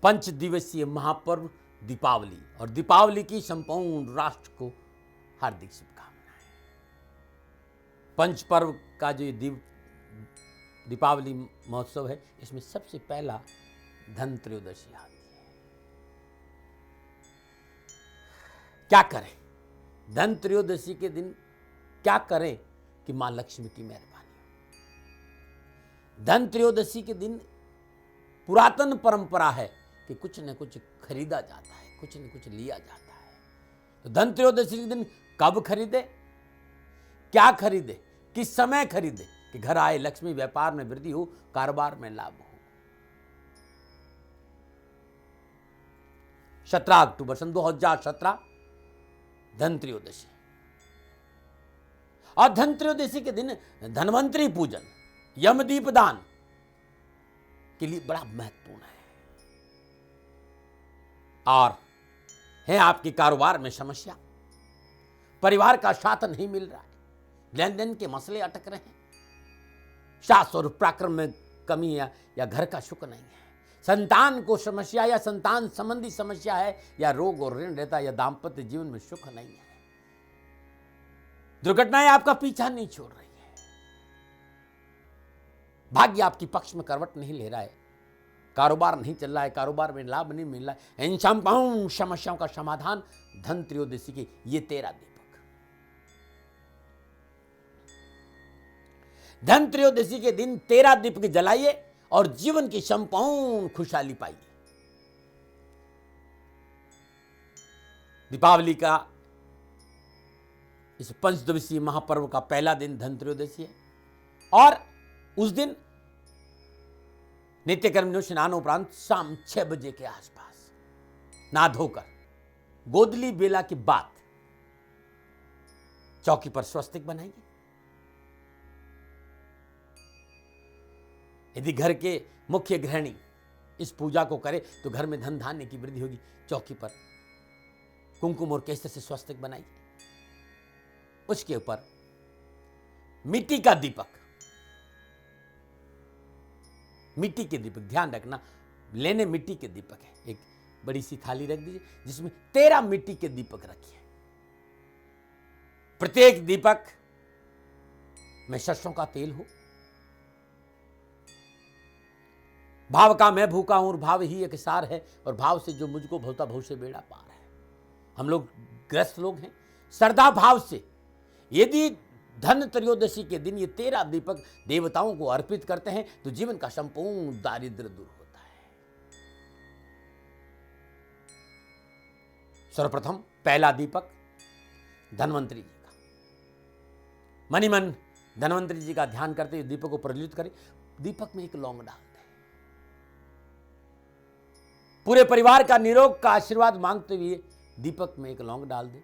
पंच दिवसीय महापर्व दीपावली, और दीपावली की संपूर्ण राष्ट्र को हार्दिक शुभकामनाएं। पंच पर्व का जो दीपावली महोत्सव है, इसमें सबसे पहला धनत्रयोदशी आती है। क्या करें धनत्रयोदशी के दिन, क्या करें कि मां लक्ष्मी की मेहरबानी हो। धनत्रयोदशी के दिन पुरातन परंपरा है कि कुछ न कुछ खरीदा जाता है, कुछ न कुछ लिया जाता है। तो धनत्रयोदशी के दिन कब खरीदे, क्या खरीदे, किस समय खरीदे कि घर आए लक्ष्मी, व्यापार में वृद्धि हो, कारोबार में लाभ हो। 17 अक्टूबर सन 2017 धनत्रयोदशी। और धनत्रयोदशी के दिन धन्वंतरी पूजन, यमदीप दान के लिए बड़ा महत्वपूर्ण है। और है आपके कारोबार में समस्या, परिवार का साथ नहीं मिल रहा है, लेन देन के मसले अटक रहे हैं, सास और पराक्रम में कमी है, या घर का सुख नहीं है, संतान को समस्या या संतान संबंधी समस्या है, या रोग और ऋण रहता, या दाम्पत्य जीवन में सुख नहीं है, दुर्घटनाएं आपका पीछा नहीं छोड़ रही है, भाग्य आपकी पक्ष में करवट नहीं ले रहा है, कारोबार नहीं चल रहा है, कारोबार में लाभ नहीं मिल रहा है, इन संपूर्ण समस्याओं का समाधान धनत्रयोदशी के ये 13 दीपक। धनत्रयोदशी के दिन 13 दीपक जलाइए और जीवन की संपूर्ण खुशहाली पाइए। दीपावली का इस पंचदिवसीय महापर्व का पहला दिन धनत्रयोदशी है, और उस दिन नित्य कर्म स्नान उपरांत शाम 6 बजे के आसपास नहा धोकर गोदली बेला के बाद चौकी पर स्वस्तिक बनाइए। यदि घर के मुख्य गृहिणी इस पूजा को करे तो घर में धन धान्य की वृद्धि होगी। चौकी पर कुमकुम और केसर से स्वस्तिक बनाइए। उसके ऊपर मिट्टी का दीपक, मिट्टी के दीपक, ध्यान रखना लेने मिट्टी के दीपक है। एक बड़ी सी थाली रख दीजिए जिसमें 13 मिट्टी के दीपक रखिए। प्रत्येक दीपक में सरसों का तेल हो। भाव का मैं भूखा हूं और भाव ही एक सार है, और भाव से जो मुझको भवता भव से बेड़ा पार है। हम लोग ग्रस्त लोग हैं, श्रद्धा भाव से यदि धन त्रयोदशी के दिन ये 13 दीपक देवताओं को अर्पित करते हैं तो जीवन का संपूर्ण दारिद्र्य दूर होता है। सर्वप्रथम पहला दीपक धन्वंतरी जी का, मनी मन धन्वंतरी जी का ध्यान करते हुए दीपक को प्रज्वलित करें। दीपक में एक लौंग डाल दें। पूरे परिवार का निरोग का आशीर्वाद मांगते हुए दीपक में एक लौंग डाल दें,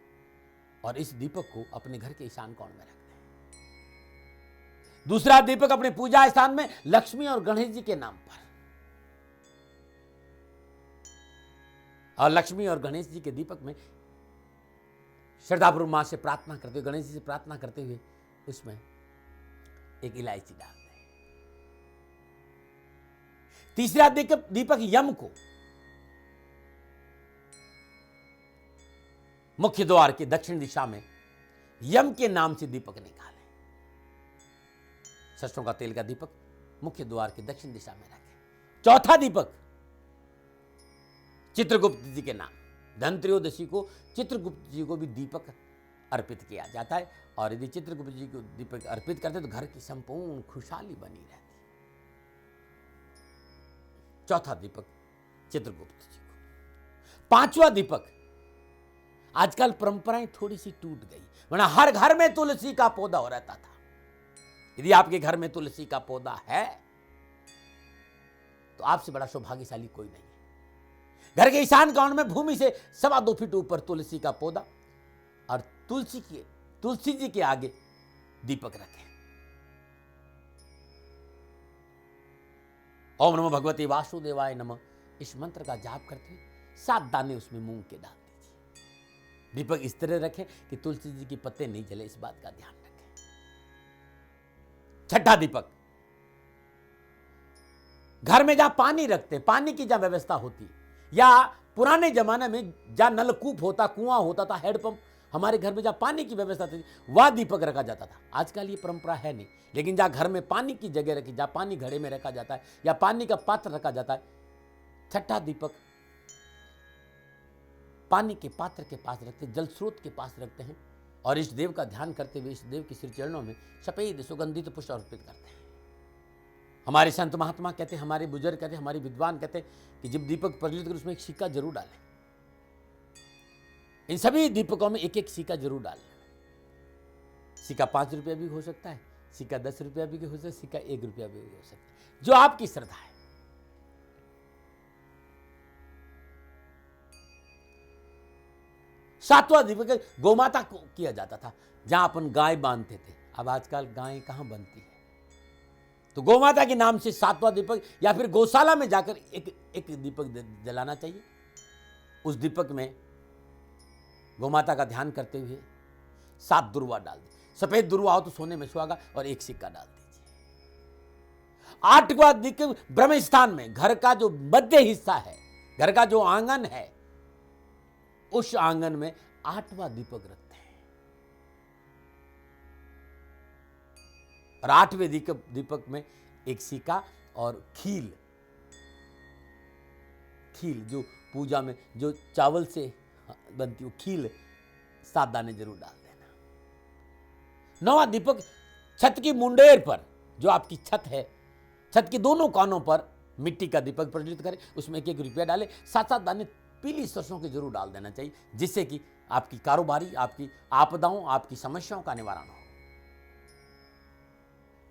और इस दीपक को अपने घर के ईशान कोण में रख दें। दूसरा दीपक अपने पूजा स्थान में लक्ष्मी और गणेश जी के नाम पर, और लक्ष्मी और गणेश जी के दीपक में श्रद्धापूर्वक मां से प्रार्थना करते हुए, गणेश जी से प्रार्थना करते हुए उसमें एक इलायची डाल दें। तीसरा दीपक यम को मुख्य द्वार के दक्षिण दिशा में यम के नाम से दीपक निकालें। सरसों का तेल का दीपक मुख्य द्वार के दक्षिण दिशा में रखें। चौथा दीपक चित्रगुप्त जी के नाम, धनत्रयोदशी को चित्रगुप्त जी को भी दीपक अर्पित किया जाता है, और यदि चित्रगुप्त जी को दीपक अर्पित करते तो घर की संपूर्ण खुशहाली बनी रहती। चौथा दीपक चित्रगुप्त जी को। पांचवा दीपक, आजकल परंपराएं थोड़ी सी टूट गई, वरना हर घर में तुलसी का पौधा हो रहता था। यदि आपके घर में तुलसी का पौधा है तो आपसे बड़ा सौभाग्यशाली कोई नहीं है। घर के ईशान कोण में भूमि से 2.25 फीट ऊपर तुलसी का पौधा, और तुलसी जी के आगे दीपक रखें। ओम नमो भगवते वासुदेवाय नमः, इस मंत्र का जाप करते हुए 7 दाने उसमें मूंग के डाल दीजिए। दीपक इस तरह रखें कि तुलसी जी के पत्ते नहीं जले, इस बात का ध्यान रखें। छठा दीपक, घर में जहां पानी रखते हैं, पानी की जहां व्यवस्था होती है, या पुराने जमाने में जहाँ नलकूप होता, कुआं होता था, हैंडपंप, हमारे घर में जहाँ पानी की व्यवस्था थी वहाँ दीपक रखा जाता था। आजकल ये परंपरा है नहीं, लेकिन जहाँ घर में पानी की जगह रखी, जहाँ पानी घड़े में रखा जाता है या पानी का पात्र रखा जाता है, छठा दीपक पानी के पात्र के पास रखते, जल स्रोत के पास रखते हैं और इस देव का ध्यान करते हुए इस देव के श्री चरणों में सफेद सुगंधित पुष्प अर्पित करते हैं। हमारे संत महात्मा कहते हैं, हमारे बुजुर्ग कहते हैं, हमारे विद्वान कहते हैं कि जब दीपक प्रज्वलित करें उसमें एक सिक्का जरूर डालें। इन सभी दीपकों में एक एक सिक्का जरूर डालें। सिक्का 5 रुपया भी हो सकता है, सिक्का 10 रुपया भी हो सकता है, सिक्का 1 रुपया भी हो सकता है, जो आपकी श्रद्धा है। सातवां दीपक गौमाता को किया जाता था, जहां अपन गाय बांधते थे। अब आजकल गाय कहां बनती है, तो गौमाता के नाम से सातवां दीपक या फिर गौशाला में जाकर एक दीपक जलाना चाहिए। उस दीपक में गौमाता का ध्यान करते हुए 7 दुर्वा डाल दीजिए। सफेद दुर्वा हो तो सोने में सुहागा, और एक सिक्का डाल दीजिए। 8वां दीपक ब्रह्म स्थान में, घर का जो मध्य हिस्सा है, घर का जो आंगन है, उस आंगन में 8वां दीपक रखते हैं। और 8वें दीपक में एक सिक्का और खील जो पूजा में जो चावल से बनती है, खील 7 दाने जरूर डाल देना। 9वां दीपक छत की मुंडेर पर, जो आपकी छत है, छत के दोनों कानों पर मिट्टी का दीपक प्रज्वलित करें, उसमें 1-1 रुपया डालें। 7-7 दाने पीली सरसों के जरूर डाल देना चाहिए, जिससे कि आपकी कारोबारी, आपकी आपदाओं, आपकी समस्याओं का निवारण हो।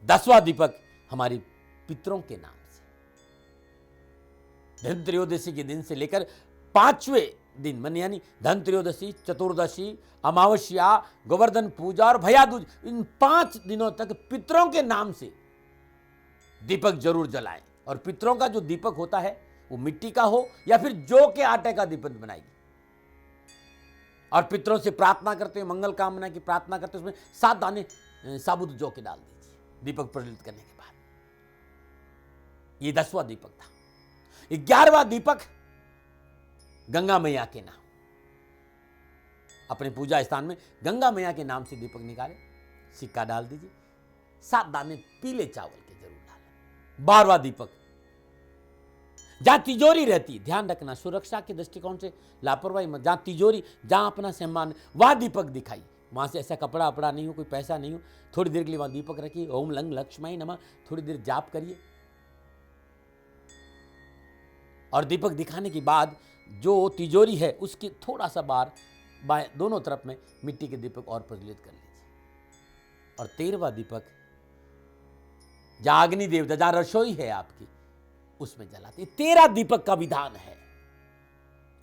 10वां दीपक हमारे पितरों के नाम से, धन त्रयोदशी के दिन से लेकर 5वें दिन मन यानी धन त्रयोदशी, चतुर्दशी, अमावस्या, गोवर्धन पूजा और भैया दूज, इन 5 दिनों तक पितरों के नाम से दीपक जरूर जलाएं। और पितरों का जो दीपक होता है वो मिट्टी का हो या फिर जौ के आटे का दीपक बनाएगी। और पितरों से प्रार्थना करते हैं, मंगल कामना की प्रार्थना करते हैं, उसमें 7 दाने साबुत जौ के डाल दीजिए दीपक प्रज्वलित करने के बाद। ये 10वां दीपक था। 11वां दीपक गंगा मैया के नाम, अपने पूजा स्थान में गंगा मैया के नाम से दीपक निकाले, सिक्का डाल दीजिए। 7 दाने पीले चावल के जरूर डालें। 12वां दीपक जहां तिजोरी रहती, ध्यान रखना सुरक्षा के दृष्टिकोण से लापरवाही मत, जहां तिजोरी, जहां अपना सामान, वहां दीपक दिखाई, वहां से ऐसा कपड़ा अपड़ा नहीं हो, कोई पैसा नहीं हो, थोड़ी देर के लिए वहां दीपक रखिए। ओम लंग लक्ष्मी नमः, थोड़ी देर जाप करिए। और दीपक दिखाने के बाद जो तिजोरी है उसके थोड़ा सा बाहर बाएं दोनों तरफ में मिट्टी के दीपक और प्रज्वलित कर लीजिए। और 13वां दीपक जहां अग्नि देवता, जहां रसोई है आपकी, उसमें जलाते। 13 दीपक का विधान है।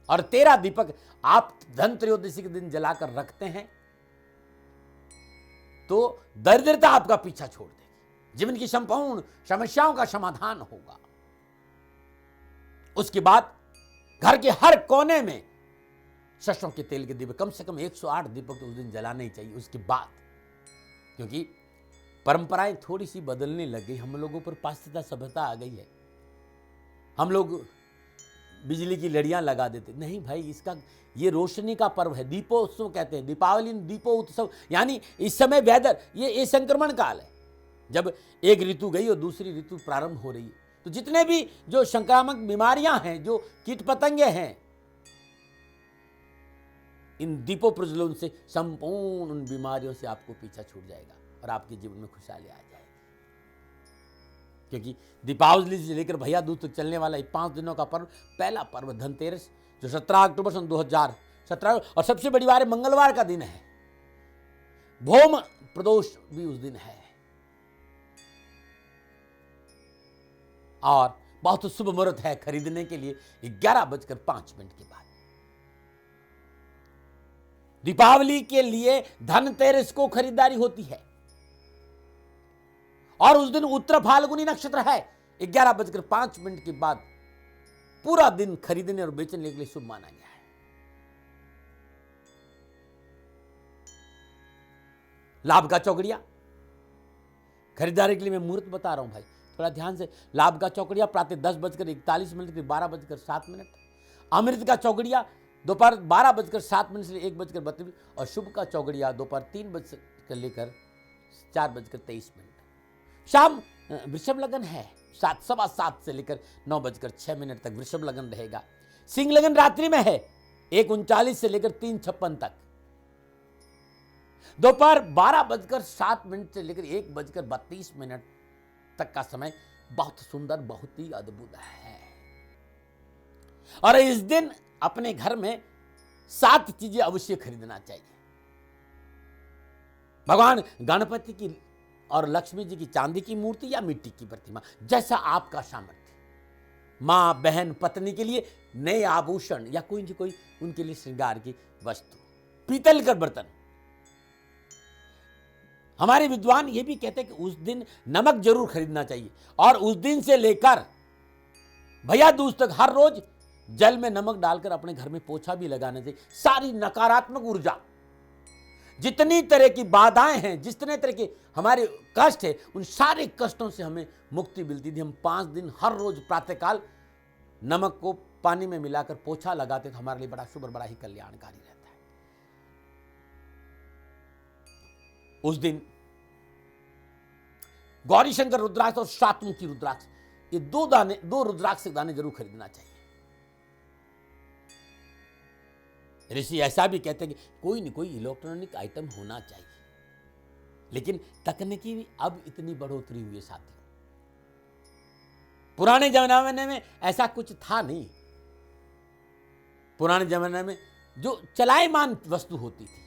और 13 दीपक आप धन त्रयोदशी के दिन जलाकर रखते हैं तो दरिद्रता आपका पीछा छोड़ देगी, जीवन की संपूर्ण समस्याओं का समाधान होगा। उसके बाद घर के हर कोने में सरसों के तेल के दीपक, कम से कम 108 दीपक तो उस दिन जलाने ही चाहिए। उसके बाद, क्योंकि परंपराएं थोड़ी सी बदलने लग गई, हम लोगों पर पाश्चात्य सभ्यता आ गई है। हम लोग बिजली की लड़ियां लगा देते, नहीं भाई, इसका ये रोशनी का पर्व है, दीपोत्सव कहते हैं, दीपावली दीपोत्सव। यानी इस समय वेदर, ये संक्रमण काल है, जब एक ऋतु गई और दूसरी ऋतु प्रारंभ हो रही है। तो जितने भी जो संक्रामक बीमारियां हैं, जो कीट पतंगे हैं, इन दीपों प्रज्वलन से संपूर्ण उन बीमारियों से आपको पीछा छूट जाएगा और आपके जीवन में खुशहाली आ जाएगी। क्योंकि दीपावली से लेकर भैया दूज तक चलने वाला 5 दिनों का पर्व, पहला पर्व धनतेरस, जो 17 अक्टूबर सन 2017, और सबसे बड़ी बात मंगलवार का दिन है। भौम प्रदोष भी उस दिन है। और बहुत शुभ मुहूर्त है खरीदने के लिए 11:05 के बाद। दीपावली के लिए धनतेरस को खरीदारी होती है और उस दिन उत्तर फाल्गुनी नक्षत्र है। 11:05 के बाद पूरा दिन खरीदने और बेचने के लिए शुभ माना गया है। लाभ का चौकड़िया खरीदारी के लिए मैं मुहूर्त बता रहा हूं भाई, थोड़ा ध्यान से। लाभ का चौकड़िया प्रातः 10:41 के 12:07, अमृत का चौगड़िया दोपहर 12:07 से 1:32 और शुभ का चौगड़िया दोपहर 3 से लेकर 4:23। शाम वृषभ लगन है 7:15 से लेकर 9:06 तक वृषभ लगन रहेगा। सिंह लगन रात्रि में है 1:39 से लेकर 3:56 तक। दोपहर 12:07 से लेकर 1:32 तक का समय बहुत सुंदर, बहुत ही अद्भुत है। और इस दिन अपने घर में 7 चीजें अवश्य खरीदना चाहिए। भगवान गणपति की और लक्ष्मी जी की चांदी की मूर्ति या मिट्टी की प्रतिमा, जैसा आपका सामर्थ्य। मां, बहन, पत्नी के लिए नए आभूषण या कोई न कोई उनके लिए श्रृंगार की वस्तु। पीतल का बर्तन। हमारे विद्वान ये भी कहते हैं कि उस दिन नमक जरूर खरीदना चाहिए और उस दिन से लेकर भैया दूज तक हर रोज जल में नमक डालकर अपने घर में पोछा भी लगाना चाहिए। सारी नकारात्मक ऊर्जा, जितनी तरह की बाधाएं हैं, जितने तरह के हमारे कष्ट है, उन सारे कष्टों से हमें मुक्ति मिलती थी। हम 5 दिन हर रोज प्रातःकाल नमक को पानी में मिलाकर पोछा लगाते तो हमारे लिए बड़ा शुभ और बड़ा ही कल्याणकारी रहता है। उस दिन गौरी शंकर रुद्राक्ष और सातमुखी रुद्राक्ष, ये 2 रुद्राक्ष के दाने जरूर खरीदना चाहिए। ऋषि ऐसा भी कहते हैं कि कोई न कोई इलेक्ट्रॉनिक आइटम होना चाहिए, लेकिन तकनीकी भी अब इतनी बढ़ोतरी हुई है साथियों। पुराने जमाने में ऐसा कुछ था नहीं। पुराने जमाने में जो चलायमान वस्तु होती थी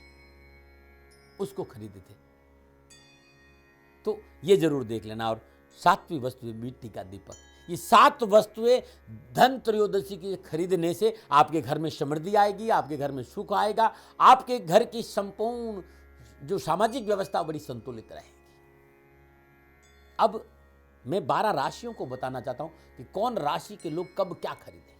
उसको खरीदते थे। तो ये जरूर देख लेना। और 7वीं वस्तु मिट्टी का दीपक। ये 7 वस्तुएं धन त्रयोदशी के खरीदने से आपके घर में समृद्धि आएगी, आपके घर में सुख आएगा, आपके घर की संपूर्ण जो सामाजिक व्यवस्था बड़ी संतुलित रहेगी। अब मैं 12 राशियों को बताना चाहता हूं कि कौन राशि के लोग कब क्या खरीदें।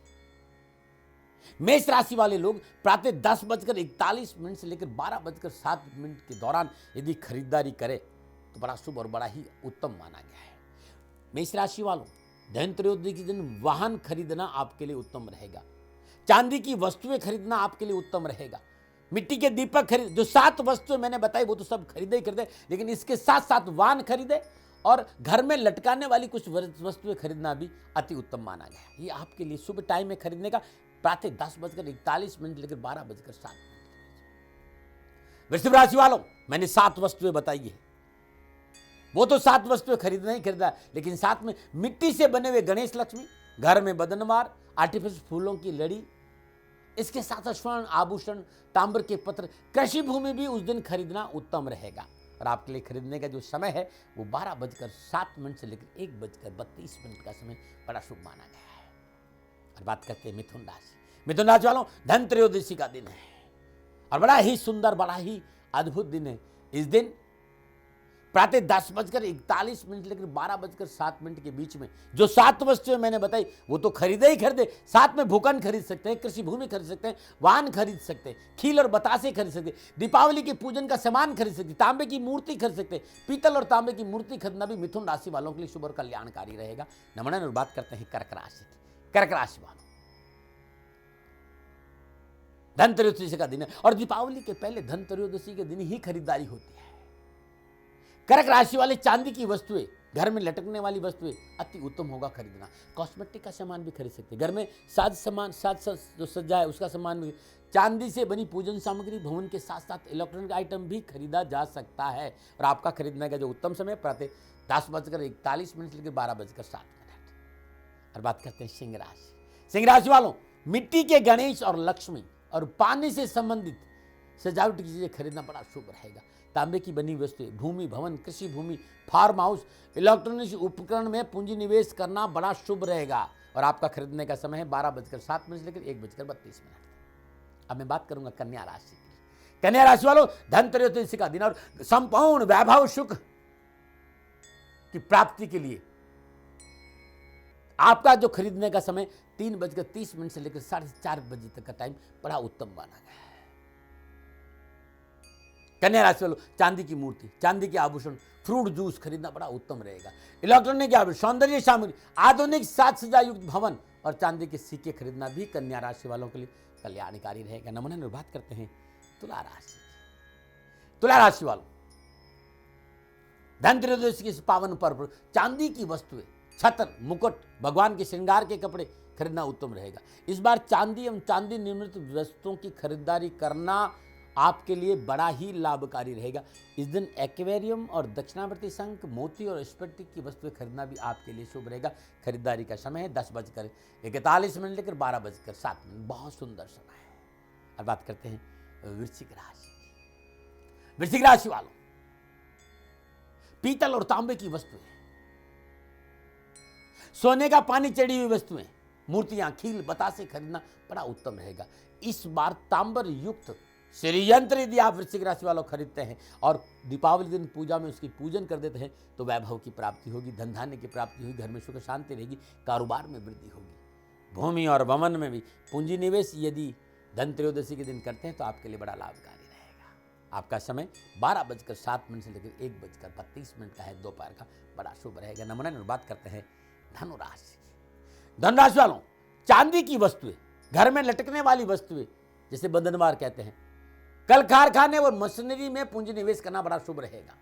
मेष राशि वाले लोग प्रातः 10:41 से लेकर 12:07 के दौरान यदि खरीदारी करें तो बड़ा शुभ और बड़ा ही उत्तम माना गया है। मेष राशि वालों, धन त्रयोदशी के दिन वाहन खरीदना आपके लिए उत्तम रहेगा। चांदी की वस्तुएं खरीदना आपके लिए उत्तम रहेगा। मिट्टी के दीपक खरीद, जो 7 वस्तुएं मैंने बताई वो तो सब खरीदे ही खरीदे, लेकिन इसके साथ साथ वाहन खरीदे और घर में लटकाने वाली कुछ वस्तुएं खरीदना भी अति उत्तम माना गया है। ये आपके लिए शुभ टाइम है खरीदने का, प्रातः 10:41 लेकर 12:07। वृषभ राशि वालों, मैंने 7 वस्तुएं बताई है, वो तो 7 वस्तुएं खरीदना ही खरीदा, लेकिन साथ में मिट्टी से बने हुए गणेश लक्ष्मी, घर में बदनवार, आर्टिफिशियल फूलों की लड़ी, इसके साथ स्वर्ण आभूषण, तांबर के पत्र, कृषि भूमि भी उस दिन खरीदना उत्तम रहेगा। और आपके लिए खरीदने का जो समय है वो 12:07 से लेकर 1:32 का समय बड़ा शुभ माना गया है। और बात करते हैं मिथुन राशि। मिथुन राशि वालों, धन त्रयोदशी का दिन है और बड़ा ही सुंदर, बड़ा ही अद्भुत दिन है। इस दिन प्रातः 10:41 से लेकर 12:07 के बीच में जो 7 वस्तुएं मैंने बताई वो तो खरीदे ही खरीदे, साथ में भूखंड खरीद सकते हैं, कृषि भूमि खरीद सकते हैं, वाहन खरीद सकते हैं, खील और बतासे खरीद सकते हैं, दीपावली के पूजन का सामान खरीद सकते हैं, तांबे की मूर्ति खरीद सकते हैं। पीतल और तांबे की मूर्ति खरीदना भी मिथुन राशि वालों के लिए शुभ और कल्याणकारी रहेगा। नमन। और बात करते हैं कर्क राशि की। कर्क राशि वालों, धन त्रयोदशी का दिन है और दीपावली के पहले धन त्रयोदशी के दिन ही खरीदारी होती है। कर्क राशि वाले चांदी की वस्तुएं, घर में लटकने वाली वस्तुएं अति उत्तम होगा खरीदना। कॉस्मेटिक का सामान भी खरीद सकते हैं, घर में साज जो सज्जा है उसका सामान भी। चांदी से बनी पूजन सामग्री, भवन के साथ साथ इलेक्ट्रॉनिक आइटम भी खरीदा जा सकता है। और आपका खरीदने का जो उत्तम समय प्रातः 10:41 से लेकर 12:07। और बात करते हैं सिंह राशि। सिंह राशि वालों, मिट्टी के गणेश और लक्ष्मी और पानी से संबंधित सजावट की चीजें खरीदना बड़ा शुभ रहेगा। तांबे की बनी वस्तुएं, भूमि, भवन, कृषि भूमि, फार्म हाउस, इलेक्ट्रॉनिक उपकरण में पूंजी निवेश करना बड़ा शुभ रहेगा। और आपका खरीदने का समय है 12:07 से लेकर 1:32। अब मैं बात करूंगा कन्या राशि की। कन्या राशि वालों, धन त्रयोदशी का दिन और संपूर्ण वैभव सुख की प्राप्ति के लिए आपका जो खरीदने का समय 3:30 से लेकर 4:30 बजे तक का टाइम बड़ा उत्तम माना गया है। कन्या राशि वालों, चांदी की मूर्ति, चांदी के आभूषण, फ्रूट जूस खरीदना बड़ा उत्तम रहेगा। इलेक्ट्रॉनिक आभूषण, सौंदर्य सामग्री, आधुनिक साज सज्जा युक्त भवन और चांदी के सिक्के खरीदना भी कन्या राशि वालों के लिए कल्याणकारी रहेगा। नमूना निर्वात करते हैं तुला राशि। तुला राशि वालों, धनत्रयोदशी के इस पावन पर्व पर चांदी की वस्तुएं, छत्र, मुकुट, भगवान के श्रृंगार के कपड़े खरीदना उत्तम रहेगा। इस बार चांदी एवं चांदी निर्मित वस्तुओं की खरीदारी करना आपके लिए बड़ा ही लाभकारी रहेगा। इस दिन एक्वेरियम और दक्षिणावर्ती शंख, मोती और स्फटिक की वस्तुएं खरीदना भी आपके लिए शुभ रहेगा। खरीदारी का समय है 10:41 लेकर 12:07। बहुत सुंदर समय है। अब बात करते हैं वृश्चिक राशि। वृश्चिक राशि वालों, पीतल और तांबे की वस्तुएं, सोने का पानी चढ़ी हुई वस्तुएं, मूर्तियां, खील, बतासे खरीदना बड़ा उत्तम रहेगा। इस बार तांबर युक्त श्रीयंत्र यदि आप वृश्चिक राशि वालों खरीदते हैं और दीपावली दिन पूजा में उसकी पूजन कर देते हैं तो वैभव की प्राप्ति होगी, धन धान्य की प्राप्ति होगी, घर में सुख शांति रहेगी, कारोबार में वृद्धि होगी। भूमि और भवन में भी पूंजी निवेश यदि धन त्रयोदशी के दिन करते हैं तो आपके लिए बड़ा लाभकारी रहेगा। आपका समय 12:07 से लेकर 1:32 का है, दोपहर का बड़ा शुभ रहेगा। नमूना बात करते हैं धनुराशि। धनुराशि वालों, चांदी की वस्तुएं, घर में लटकने वाली वस्तुएं जैसे बंधनवार कहते हैं, कल कारखाने और मशीनरी में पूंजी निवेश करना बड़ा शुभ रहेगा।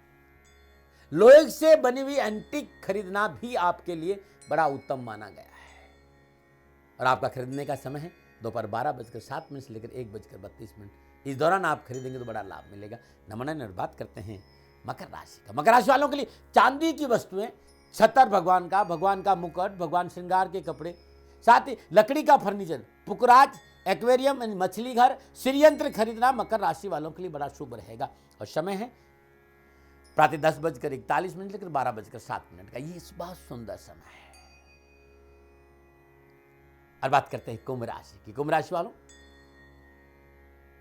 लोहे से बनी हुई एंटीक खरीदना भी आपके लिए बड़ा उत्तम माना गया है और आपका खरीदने का समय है दोपहर 12:07 से लेकर 1:32। इस दौरान आप खरीदेंगे तो बड़ा लाभ मिलेगा। नमूना निर्वात करते हैं मकर राशि का। मकर राशि वालों के लिए चांदी की वस्तुएं, छतर भगवान का मुकुट, भगवान श्रृंगार के कपड़े, साथ ही लकड़ी का फर्नीचर, पुकराज, एक्वेरियम, मछली घर, श्रीयंत्र खरीदना मकर राशि वालों के लिए बड़ा शुभ रहेगा और समय है प्रातः 10:41 लेकर 12:07 का। ये बहुत सुंदर समय है। और बात करते हैं कुंभ राशि की। कुंभ राशि वालों,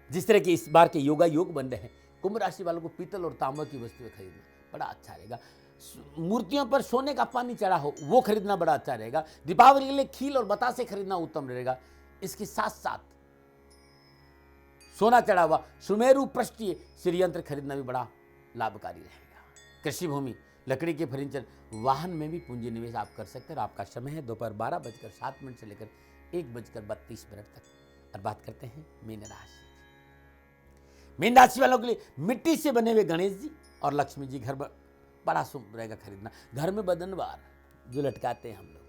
जिस तरह के इस बार के योगा योग बन रहे हैं, कुंभ राशि वालों को पीतल और तांबा की वस्तुएं खरीदना बड़ा अच्छा रहेगा। मूर्तियों पर सोने का पानी चढ़ा हो वो खरीदना बड़ा अच्छा रहेगा। दीपावली के लिए खील और बतासे खरीदना उत्तम रहेगा। इसके साथ साथ सोना चढ़ा हुआ सुमेरु पृष्ठीय श्रीयंत्र खरीदना भी बड़ा लाभकारी रहेगा। कृषि भूमि, लकड़ी के फर्नीचर, वाहन में भी पूंजी निवेश आप कर सकते हैं और आपका समय है दोपहर 12:07 से लेकर 1:32 तक। और बात करते हैं मीन राशि। मीन राशि वालों के लिए मिट्टी से बने हुए गणेश जी और लक्ष्मी जी घर बड़ा शुभ रहेगा खरीदना। घर में बदनवार जो लटकाते हैं हम लोग,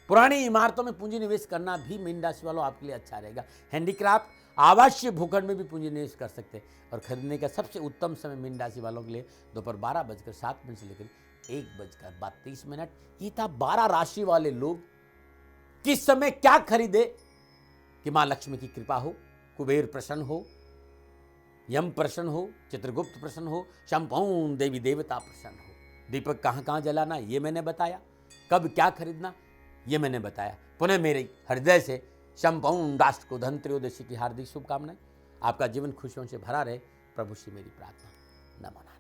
पुरानी इमारतों में पूंजी निवेश करना भी मीन राशि वालों आपके लिए अच्छा रहेगा। हैंडीक्राफ्ट, आवासीय भूखंड में भी पूंजी निवेश कर सकते हैं और खरीदने का सबसे उत्तम समय मीन राशि वालों के लिए दोपहर 12:07 से लेकर 1:32। ये था 12 राशि वाले लोग किस समय क्या खरीदे कि मां लक्ष्मी की कृपा हो, कुबेर प्रसन्न हो, यम प्रसन्न हो, चित्रगुप्त प्रसन्न हो, शंभौन देवी देवता प्रसन्न हो। दीपक कहां कहां जलाना ये मैंने बताया, कब क्या खरीदना ये मैंने बताया। पुनः मेरे हृदय से शंभौन राष्ट्र को धन त्रयोदशी की हार्दिक शुभकामनाएं। आपका जीवन खुशियों से भरा रहे, प्रभु से मेरी प्रार्थना। नमन।